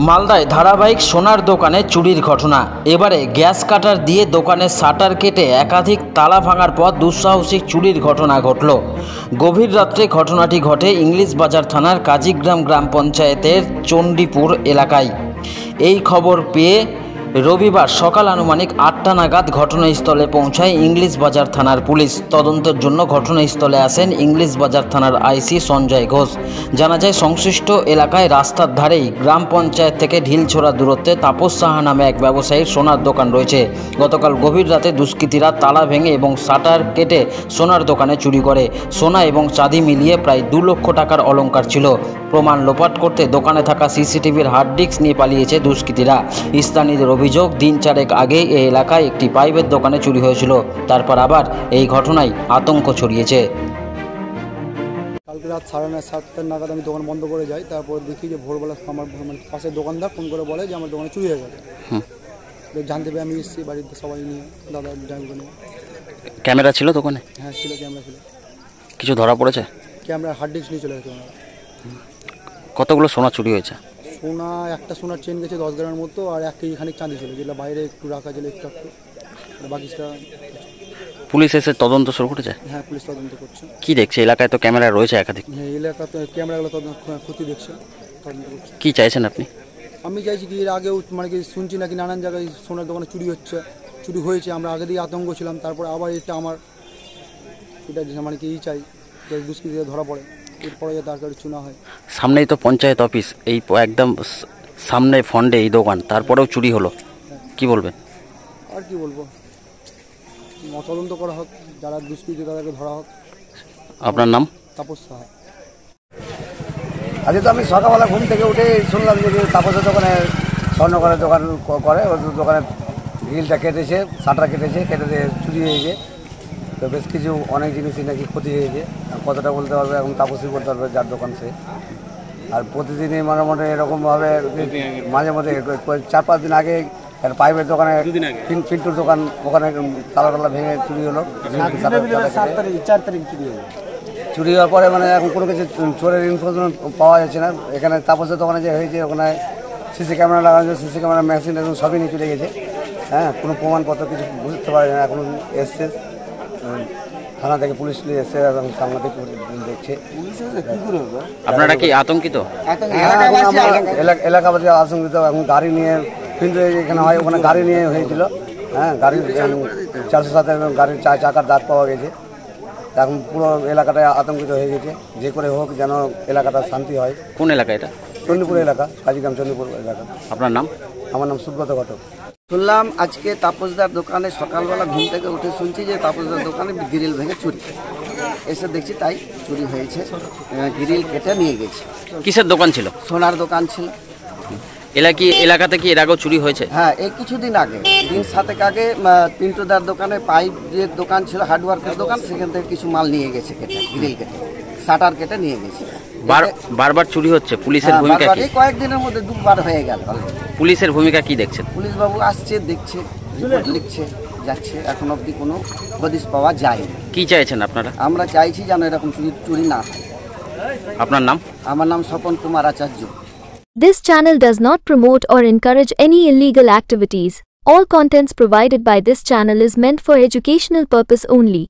মালদায় ধারাবাহিক সোনার দোকানে চুরির ঘটনা। এবারে গ্যাস কাটার দিয়ে দোকানের শাটার কেটে একাধিক তালা ভাঙার পর দুঃসাহসিক চুরির ঘটনা ঘটল। গভীর রাত্রে ঘটনাটি ঘটে ইংলিশ বাজার থানার কাজীগ্রাম গ্রাম পঞ্চায়েতের চণ্ডীপুর এলাকায়। এই খবর পেয়ে রবিবার সকাল আনুমানিক ৮টা নাগাদ ঘটনাস্থলে পৌঁছায় ইংলিশ বাজার থানার পুলিশ। তদন্তের জন্য ঘটনাস্থলে আসেন ইংলিশ বাজার থানার আইসি সঞ্জয় ঘোষ। জানা যায়, সংশ্লিষ্ট এলাকায় রাস্তার ধারেই গ্রাম পঞ্চায়েত থেকে ঢিলছোড়া দূরত্বে তাপস সাহা নামে এক ব্যবসায়ীর সোনার দোকান রয়েছে। গতকাল গভীর রাতে দুষ্কৃতীরা তালা ভেঙে এবং শাটার কেটে সোনার দোকানে চুরি করে। সোনা এবং চাঁদি মিলিয়ে প্রায় 2 লক্ষ টাকার অলংকার ছিল। প্রমাণ লোপাট করতে দোকানে থাকা সিসিটিভির হার্ড ডিস্ক নিয়ে পালিয়েছে দুষ্কৃতীরা। স্থানীয়দের অভিযোগ, দিন 4 আগে এই এলাকায় একটি পাইপের দোকানে চুরি হয়েছিল। তারপর আবার এই ঘটনায় আতঙ্ক ছড়িয়েছে। কালকে রাত 7:30 নাগাদ আমি দোকান বন্ধ করে যাই। তারপর দেখি যে ভোরবেলা আমার পাশের দোকানদার ফোন করে বলে যে আমার দোকানে চুরি হয়ে গেছে। জানতে পেরে আমি এসেছি বাড়িতে সবাই নিয়ে, দাদা ড্রাইভার নিয়ে। ক্যামেরা ছিল দোকানে? হ্যাঁ ছিল, ক্যামেরা ছিল। কিছু ধরা পড়েছে? ক্যামেরা হার্ড ডিস্ক নিয়ে চলে গেছে। কতগুলো সোনা চুরি হয়েছে? সোনা একটা সোনার চেন গেছে 10 গ্রামের মতো, আর 1 কেজি খানিক চাঁদি ছিল, যেটা বাইরে একটু রাখা ছিল একটু। বাকিটা পুলিশ এসে তদন্ত শুরু করেছে? হ্যাঁ, পুলিশ তদন্ত করছে। কি দেখছে? এলাকায় তো ক্যামেরা রয়েছে একাধিক। হ্যাঁ, এলাকাতে ক্যামেরাগুলো ক্ষতি দেখছে, তদন্ত করছে। কি চাইছেন আপনি? আমি চাইছি কি, এর আগেও কি শুনছি নাকি নানান জায়গায় সোনার দোকানে চুরি হয়েছে। আমরা আগে দিয়ে আতঙ্ক ছিলাম, তারপরে আবার এটা কি চাই যে দুষ্কৃতীরা ধরা পড়ে, এরপরে যাতে আর কারো চুনা হয়। সামনেই তো পঞ্চায়েত অফিস, এই একদম সামনে ফন্ডে এই দোকান, তারপরেও চুরি হলো। কি বলবেন? আর কি বলবো, তদন্ত করা হোক, যারা দুষ্কৃতী তাদেরকে ধরা হোক। আপনার নাম? তাপস সাহা। আজকে তো আমি সকালবেলা ঘুম থেকে উঠে শুনলাম যে তাপসের দোকানে স্বর্ণকারের দোকান করে, ওর দোকানে গ্রিলটা কেটেছে, শাটার কেটেছে, কেটে চুরি হয়েছে। তো বেশ কিছু অনেক জিনিসই নাকি ক্ষতি হয়েছে। কতটা বলতে পারবে এখন তাপসই বলতে পারবে, যার দোকান সে। আর প্রতিদিনই মোটামুটি এরকমভাবে মাঝে মধ্যে 4-5 দিন আগে পাইপের দোকানে, পিন্টুর দোকান, ওখানে তালা ভেঙে চুরি হলো। 4 তারিখ চুরি হওয়ার পরে এখন কোনো কিছু চোরের ইনফরমেশন পাওয়া যাচ্ছে না। এখানে তাপসের দোকানে যে হয়েছে, ওখানে সিসি ক্যামেরা লাগানো হয়েছে, সিসি ক্যামেরা মেশিন সবই নিয়ে চলে গেছে। হ্যাঁ, কোনো প্রমাণপত্র কিছু বুঝতে পারে না। এখন এসছে থানা থেকে পুলিশ নিয়ে এসছে এবং সাংবাদিক দেখছে। আপনারা কি আতঙ্কিত? এলাকাবাসী আতঙ্কিত। এখন গাড়ি নিয়ে কিন্তু এখানে হয়, ওখানে গাড়ি নিয়ে হয়েছিল। হ্যাঁ, গাড়ির 407 গাড়ির চাকার দাগ পাওয়া গেছে। এখন পুরো এলাকাটায় আতঙ্কিত হয়ে গেছে। যে করে হোক যেন এলাকাটা শান্তি হয়। কোন এলাকা এটা? চণ্ডীপুর এলাকা, কাজীগ্রাম চণ্ডীপুর এলাকা। আপনার নাম? আমার নাম সুব্রত ঘটক। শুনলাম আজকে তাপসদার দোকানে সকালবেলা ঘুম থেকে উঠে শুনছি যে তাপসদার দোকানে গ্রিল ভেঙে চুরি। এসে দেখছি তাই চুরি হয়েছে, গ্রিল কেটে নিয়ে গেছে। কিসের দোকান ছিল? সোনার দোকান ছিল। এলাকাতে কি এর আগেও চুরি হয়েছে? হ্যাঁ, এই কিছুদিন আগে, দিন 7 আগে পিন্টুদার দোকানে পাইপ যে দোকান ছিল, হার্ডওয়ার্কের দোকান, সেখান থেকে কিছু মাল নিয়ে গেছে কেটে, গ্রিল কেটে, শাটার কেটে নিয়ে গেছে। বারবার চুরি হচ্ছে। পুলিশের ভূমিকা কি? কয়েকদিনের মধ্যে 2 বার হয়ে গেল। পুলিশের ভূমিকা কি দেখছেন? পুলিশ বাবু আসছে, দেখছে, রিপোর্ট লিখছে, যাচ্ছে। এখন অবধি কোনো হদিশ পাওয়া যায় না। কি চাইছেন আপনারা? আমরা চাইছি যেন এরকম চুরি না হয়। আপনার নাম? আমার নাম স্বপন কুমার আচার্য। This channel does not promote or encourage any illegal activities. All contents provided by this channel is meant for educational purpose only.